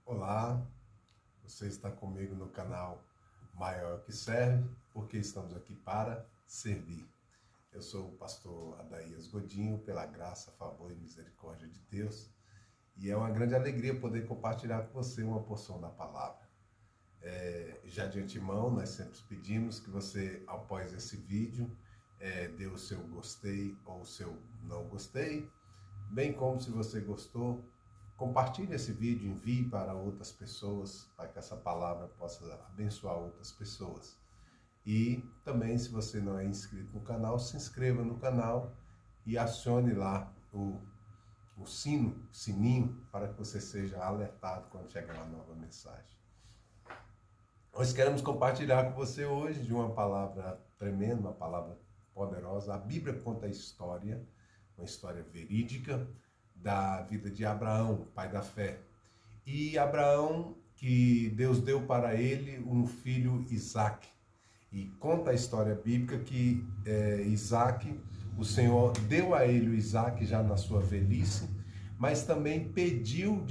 Olá, você está comigo no canal Maior que Serve, porque estamos aqui para servir. Eu sou o pastor Adaías Godinho, pela graça, favor e misericórdia de Deus, e é uma grande alegria poder compartilhar com você uma porção da palavra. Já de antemão, nós sempre pedimos que você, após esse vídeo, dê o seu gostei ou o seu não gostei, bem como se você gostou, compartilhe esse vídeo, envie para outras pessoas, para que essa palavra possa abençoar outras pessoas. E também, se você não é inscrito no canal, se inscreva no canal e acione lá o sininho, para que você seja alertado quando chegar uma nova mensagem. Nós queremos compartilhar com você hoje de uma palavra tremenda, uma palavra poderosa. A Bíblia conta a história, uma história verídica, da vida de Abraão, pai da fé. E Abraão, que Deus deu para ele um filho, Isaque. E conta a história bíblica que Isaque, o Senhor deu a ele o Isaque já na sua velhice, mas também pediu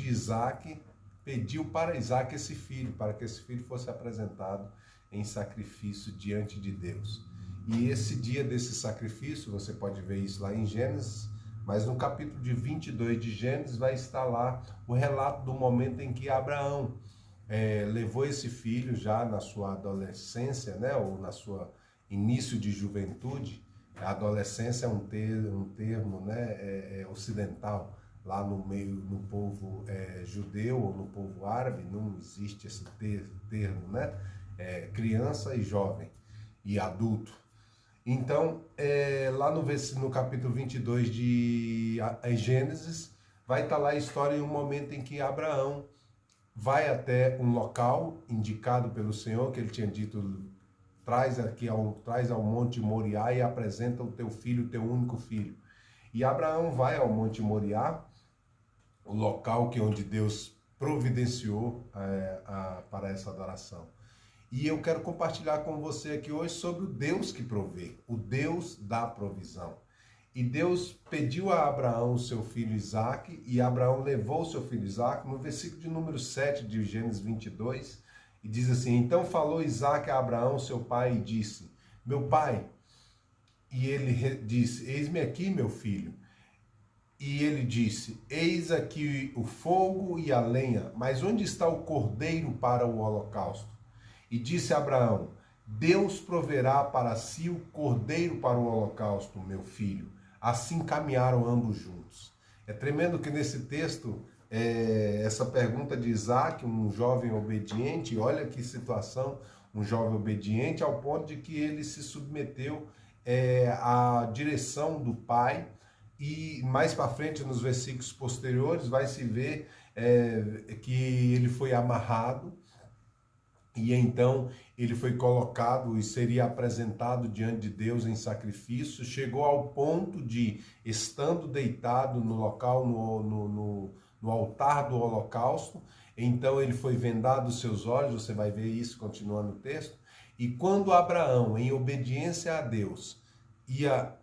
para Isaque esse filho, para que esse filho fosse apresentado em sacrifício diante de Deus. E esse dia desse sacrifício, você pode ver isso lá em Gênesis, mas no capítulo de 22 de Gênesis vai estar lá o relato do momento em que Abraão levou esse filho já na sua adolescência, né, ou na sua início de juventude. A adolescência é um termo né, ocidental. Lá no povo judeu ou no povo árabe não existe esse termo, né? Criança e jovem e adulto. Então, lá no capítulo 22 de Gênesis, vai estar lá a história em um momento em que Abraão vai até um local indicado pelo Senhor, que ele tinha dito, traz ao Monte Moriá e apresenta o teu filho, o teu único filho. E Abraão vai ao Monte Moriá, o local onde Deus providenciou para essa adoração. E eu quero compartilhar com você aqui hoje sobre o Deus que provê, o Deus da provisão. E Deus pediu a Abraão o seu filho Isaque, e Abraão levou o seu filho Isaque, no versículo de número 7 de Gênesis 22, e diz assim: então falou Isaque a Abraão, seu pai, e disse: meu pai. E ele disse: eis-me aqui, meu filho. E ele disse: eis aqui o fogo e a lenha, mas onde está o cordeiro para o holocausto? E disse Abraão: Deus proverá para si o cordeiro para o holocausto, meu filho. Assim caminharam ambos juntos. É tremendo que nesse texto, essa pergunta de Isaque, um jovem obediente, olha que situação, um jovem obediente ao ponto de que ele se submeteu à direção do pai. E mais para frente, nos versículos posteriores, vai se ver que ele foi amarrado, e então ele foi colocado e seria apresentado diante de Deus em sacrifício. Chegou ao ponto de, estando deitado no local, no altar do holocausto, então ele foi vendado os seus olhos, você vai ver isso continuando o texto. E quando Abraão, em obediência a Deus, ia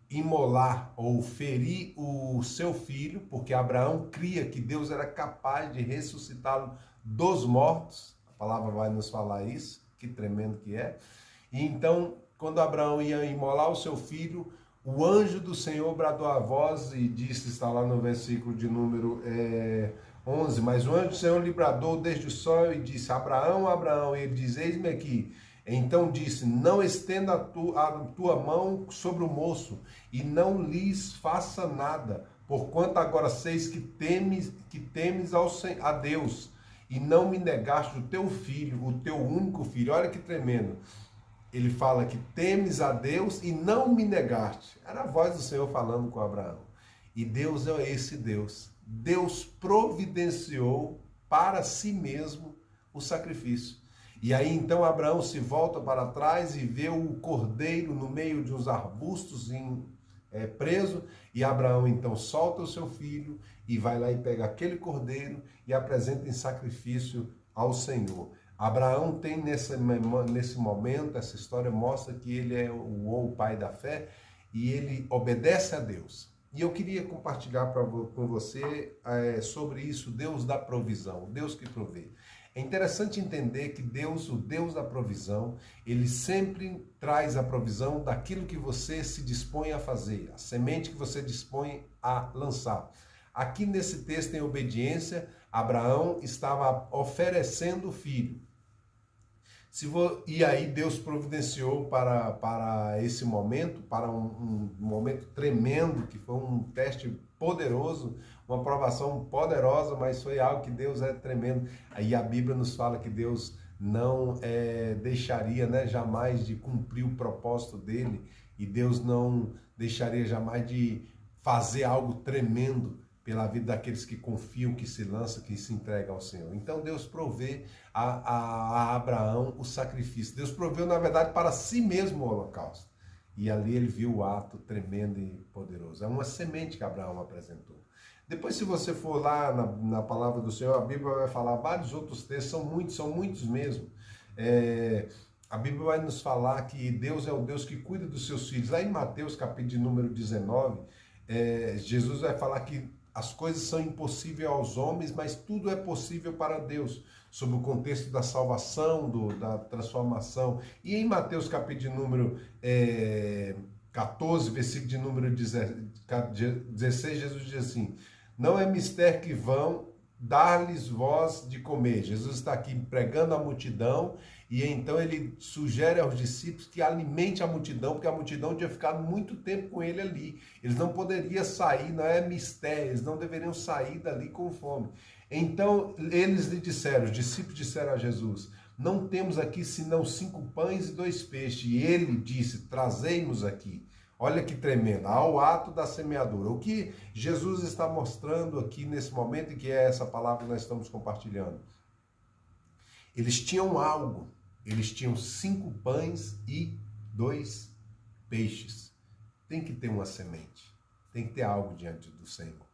imolar ou ferir o seu filho, porque Abraão cria que Deus era capaz de ressuscitá-lo dos mortos. A palavra vai nos falar isso, que tremendo que é. E então, quando Abraão ia imolar o seu filho, o anjo do Senhor bradou a voz e disse, está lá no versículo de número 11, mas o anjo do Senhor lhe bradou desde o céu e disse: Abraão, Abraão, e ele diz: eis-me aqui. Então disse: não estenda a tua mão sobre o moço, e não lhes faça nada, porquanto agora seis que temes a Deus, e não me negaste o teu filho, o teu único filho. Olha que tremendo. Ele fala que temes a Deus e não me negaste. Era a voz do Senhor falando com Abraão. E Deus é esse Deus. Deus providenciou para si mesmo o sacrifício. E aí então Abraão se volta para trás e vê o cordeiro no meio de uns arbustos preso, e Abraão então solta o seu filho e vai lá e pega aquele cordeiro e apresenta em sacrifício ao Senhor. Abraão tem nesse momento, essa história mostra que ele é o pai da fé, e ele obedece a Deus. E eu queria compartilhar com você sobre isso, Deus da provisão, Deus que provê. É interessante entender que Deus, o Deus da provisão, ele sempre traz a provisão daquilo que você se dispõe a fazer, a semente que você dispõe a lançar. Aqui nesse texto em obediência, Abraão estava oferecendo o filho. E aí Deus providenciou para esse momento, para um momento tremendo, que foi um teste poderoso, uma provação poderosa, mas foi algo que Deus é tremendo. Aí a Bíblia nos fala que Deus não deixaria, né, jamais de cumprir o propósito dele, e Deus não deixaria jamais de fazer algo tremendo pela vida daqueles que confiam, que se lançam, que se entregam ao Senhor. Então Deus provê a Abraão o sacrifício. Deus proveu, na verdade, para si mesmo o holocausto. E ali ele viu o ato tremendo e poderoso. É uma semente que Abraão apresentou. Depois, se você for lá na palavra do Senhor, a Bíblia vai falar vários outros textos, são muitos mesmo. A Bíblia vai nos falar que Deus é o Deus que cuida dos seus filhos. Lá em Mateus, capítulo de número 19, Jesus vai falar que as coisas são impossíveis aos homens, mas tudo é possível para Deus, sob o contexto da salvação, da transformação. E em Mateus capítulo de número 14, versículo de número 16, Jesus diz assim: não é mistério que vão dar-lhes voz de comer. Jesus está aqui pregando a multidão, e então ele sugere aos discípulos que alimente a multidão, porque a multidão tinha ficado muito tempo com ele ali. Eles não poderiam sair, não é mistério, eles não deveriam sair dali com fome. Então eles lhe disseram, os discípulos disseram a Jesus: não temos aqui senão 5 pães e 2 peixes. E ele disse: trazei-nos aqui. Olha que tremendo, ao ato da semeadura. O que Jesus está mostrando aqui nesse momento, e que é essa palavra que nós estamos compartilhando. Eles tinham algo, eles tinham 5 pães e 2 peixes. Tem que ter uma semente, tem que ter algo diante do Senhor.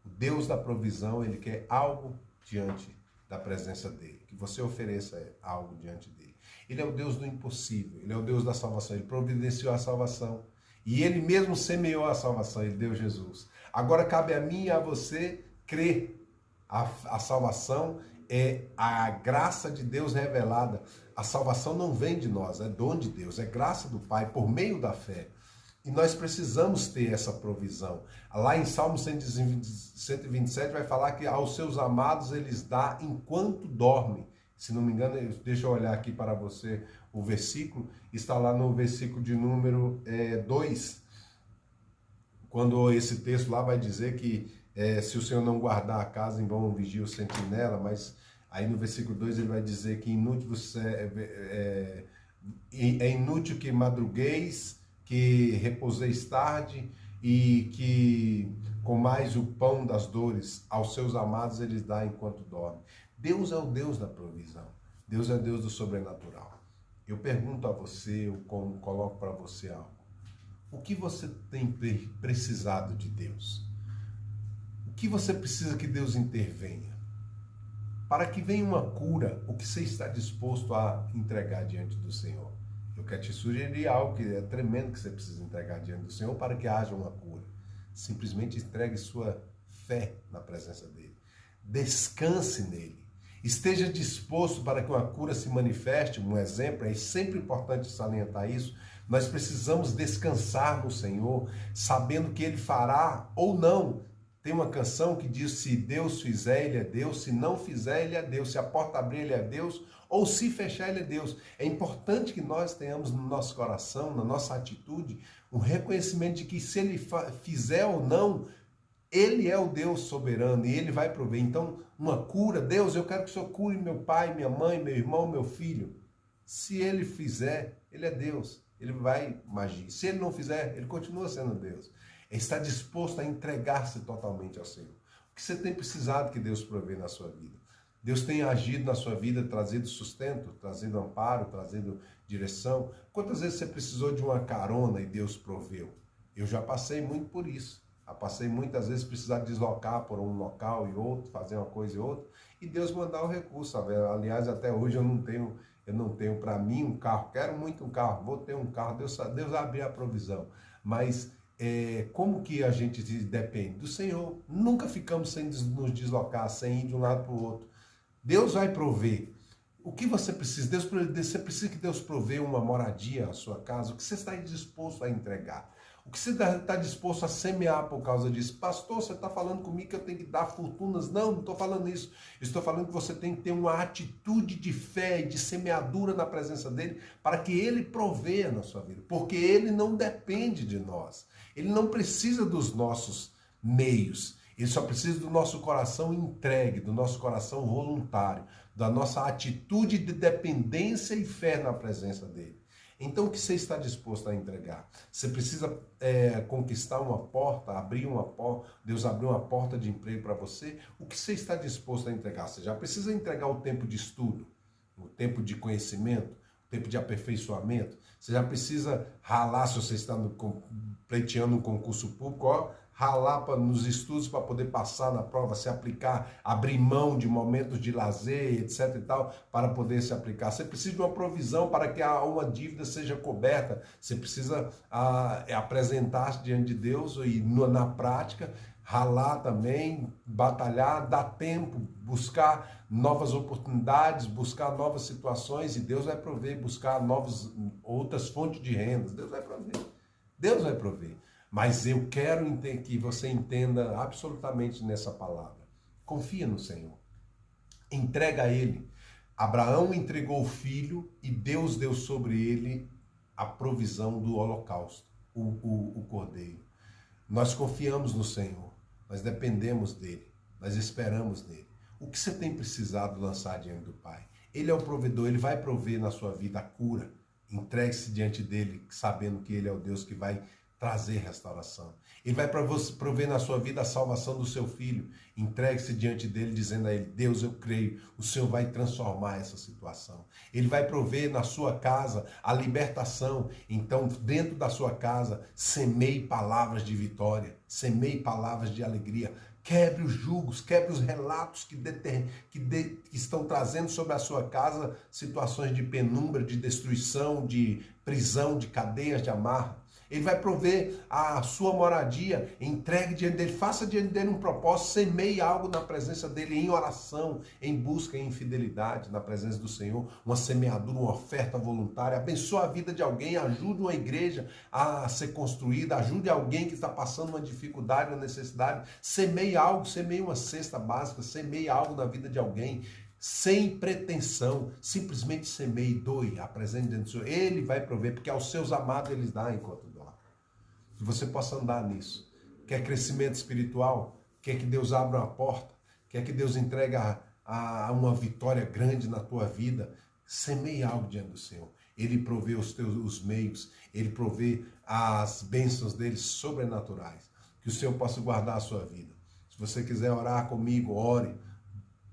O Deus da provisão, ele quer algo diante da presença dele, que você ofereça algo diante dele. Ele é o Deus do impossível, ele é o Deus da salvação, ele providenciou a salvação. E ele mesmo semeou a salvação, ele deu Jesus. Agora cabe a mim e a você crer. A salvação é a graça de Deus revelada. A salvação não vem de nós, é dom de Deus, é graça do Pai por meio da fé. E nós precisamos ter essa provisão. Lá em Salmo 127 vai falar que aos seus amados eles dá enquanto dormem. Se não me engano, deixa eu olhar aqui para você o versículo, está lá no versículo de número 2, quando esse texto lá vai dizer que se o Senhor não guardar a casa, em vão vigia o sentinela, mas aí no versículo 2 ele vai dizer que é inútil que madrugueis, que repouseis tarde e que comais o pão das dores, aos seus amados eles dá enquanto dorme. Deus é o Deus da provisão, Deus é o Deus do sobrenatural. Eu pergunto a você, eu coloco para você algo. O que você tem precisado de Deus? O que você precisa que Deus intervenha? Para que venha uma cura, o que você está disposto a entregar diante do Senhor? Eu quero te sugerir algo que é tremendo que você precisa entregar diante do Senhor para que haja uma cura. Simplesmente entregue sua fé na presença dEle. Descanse nele. Esteja disposto para que uma cura se manifeste. Um exemplo, é sempre importante salientar isso. Nós precisamos descansar no Senhor, sabendo que Ele fará ou não. Tem uma canção que diz: se Deus fizer, Ele é Deus. Se não fizer, Ele é Deus. Se a porta abrir, Ele é Deus. Ou se fechar, Ele é Deus. É importante que nós tenhamos no nosso coração, na nossa atitude, um reconhecimento de que se Ele fizer ou não, Ele é o Deus soberano e Ele vai prover. Então, uma cura, Deus, eu quero que o Senhor cure meu pai, minha mãe, meu irmão, meu filho. Se Ele fizer, Ele é Deus. Ele vai agir. Se Ele não fizer, Ele continua sendo Deus. Ele está disposto a entregar-se totalmente ao Senhor. O que você tem precisado que Deus provê na sua vida? Deus tem agido na sua vida, trazido sustento, trazido amparo, trazido direção. Quantas vezes você precisou de uma carona e Deus proveu? Eu já passei muito por isso. Passei muitas vezes precisar deslocar por um local e outro, fazer uma coisa e outra, e Deus mandar o recurso, sabe? Aliás, até hoje eu não tenho para mim um carro, quero muito um carro, vou ter um carro, Deus abre a provisão, mas como que a gente depende? Do Senhor. Nunca ficamos sem nos deslocar, sem ir de um lado para o outro. Deus vai prover. O que você precisa? Você precisa que Deus provê uma moradia à sua casa. O que você está disposto a entregar? O que você está disposto a semear por causa disso? Pastor, você está falando comigo que eu tenho que dar fortunas? Não estou falando isso. Estou falando que você tem que ter uma atitude de fé e de semeadura na presença dele para que ele proveia na sua vida. Porque ele não depende de nós. Ele não precisa dos nossos meios. Ele só precisa do nosso coração entregue, do nosso coração voluntário, da nossa atitude de dependência e fé na presença dele. Então, o que você está disposto a entregar? Você precisa conquistar uma porta, abrir uma porta, Deus abriu uma porta de emprego para você. O que você está disposto a entregar? Você já precisa entregar o tempo de estudo, o tempo de conhecimento, o tempo de aperfeiçoamento. Você já precisa ralar, se você está pleiteando um concurso público, ralar nos estudos para poder passar na prova, se aplicar, abrir mão de momentos de lazer, etc e tal, para poder se aplicar. Você precisa de uma provisão para que uma dívida seja coberta. Você precisa apresentar-se diante de Deus e na prática, ralar também, batalhar, dar tempo, buscar novas oportunidades, buscar novas situações, e Deus vai prover, buscar outras fontes de renda. Deus vai prover. Deus vai prover. Mas eu quero que você entenda absolutamente nessa palavra. Confia no Senhor. Entrega a Ele. Abraão entregou o filho e Deus deu sobre ele a provisão do holocausto, o cordeiro. Nós confiamos no Senhor. Nós dependemos dele. Nós esperamos nele. O que você tem precisado lançar diante do Pai? Ele é o provedor. Ele vai prover na sua vida a cura. Entregue-se diante dele, sabendo que ele é o Deus que vai trazer restauração. Ele vai prover na sua vida a salvação do seu filho. Entregue-se diante dele, dizendo a ele: Deus, eu creio, o Senhor vai transformar essa situação. Ele vai prover na sua casa a libertação. Então, dentro da sua casa, semeie palavras de vitória, semeie palavras de alegria. Quebre os julgos, quebre os relatos que estão trazendo sobre a sua casa situações de penumbra, de destruição, de prisão, de cadeias, de amarra. Ele vai prover a sua moradia, entregue diante dele, faça diante dele um propósito, semeie algo na presença dele, em oração, em busca, em fidelidade, na presença do Senhor, uma semeadura, uma oferta voluntária, abençoe a vida de alguém, ajude uma igreja a ser construída, ajude alguém que está passando uma dificuldade, uma necessidade, semeie algo, semeie uma cesta básica, semeie algo na vida de alguém, sem pretensão, simplesmente semeie, doe, apresente diante do Senhor. Ele vai prover, porque aos seus amados eles dá enquanto doa. Que você possa andar nisso. Quer crescimento espiritual? Quer que Deus abra uma porta? Quer que Deus entregue uma vitória grande na tua vida? Semeie algo diante do Senhor. Ele provê os meios, ele provê as bênçãos dele sobrenaturais. Que o Senhor possa guardar a sua vida. Se você quiser orar comigo, ore.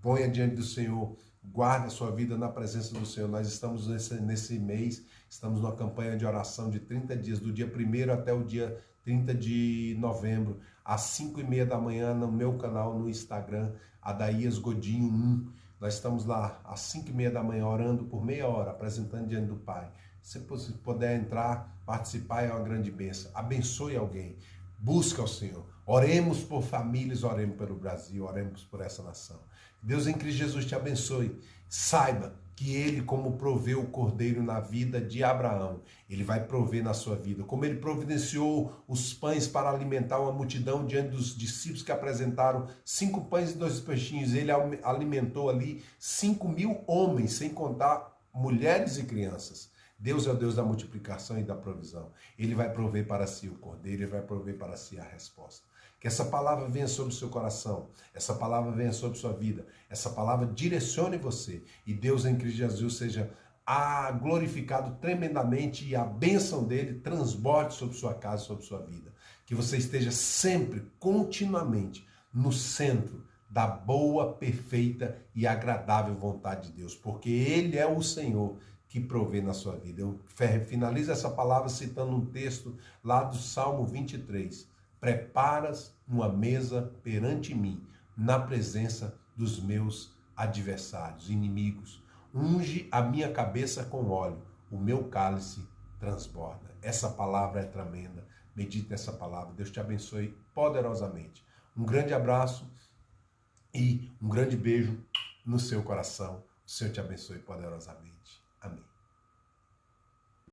Ponha diante do Senhor, guarde a sua vida na presença do Senhor. Nós estamos nesse mês, estamos numa campanha de oração de 30 dias, do dia 1º até o dia 30 de novembro, às 5h30 da manhã, no meu canal no Instagram, Adaías Godinho 1. Nós estamos lá às 5h30 da manhã, orando por meia hora, apresentando diante do Pai. Se você puder entrar, participar, é uma grande bênção. Abençoe alguém. Busca o Senhor. Oremos por famílias, oremos pelo Brasil, oremos por essa nação. Deus em Cristo Jesus te abençoe. Saiba que Ele, como proveu o cordeiro na vida de Abraão, Ele vai prover na sua vida. Como Ele providenciou os pães para alimentar uma multidão diante dos discípulos que apresentaram 5 pães e 2 peixinhos. Ele alimentou ali 5.000 homens, sem contar mulheres e crianças. Deus é o Deus da multiplicação e da provisão. Ele vai prover para si o cordeiro, Ele vai prover para si a resposta. Que essa palavra venha sobre o seu coração, essa palavra venha sobre a sua vida, essa palavra direcione você e Deus em Cristo Jesus seja glorificado tremendamente e a bênção dele transborde sobre sua casa, sobre sua vida. Que você esteja sempre, continuamente, no centro da boa, perfeita e agradável vontade de Deus, porque Ele é o Senhor que provê na sua vida. Eu finalizo essa palavra citando um texto lá do Salmo 23. Preparas uma mesa perante mim, na presença dos meus adversários, inimigos. Unge a minha cabeça com óleo, o meu cálice transborda. Essa palavra é tremenda. medite nessa palavra. Deus te abençoe poderosamente. Um grande abraço e um grande beijo no seu coração. O Senhor te abençoe poderosamente. Amém.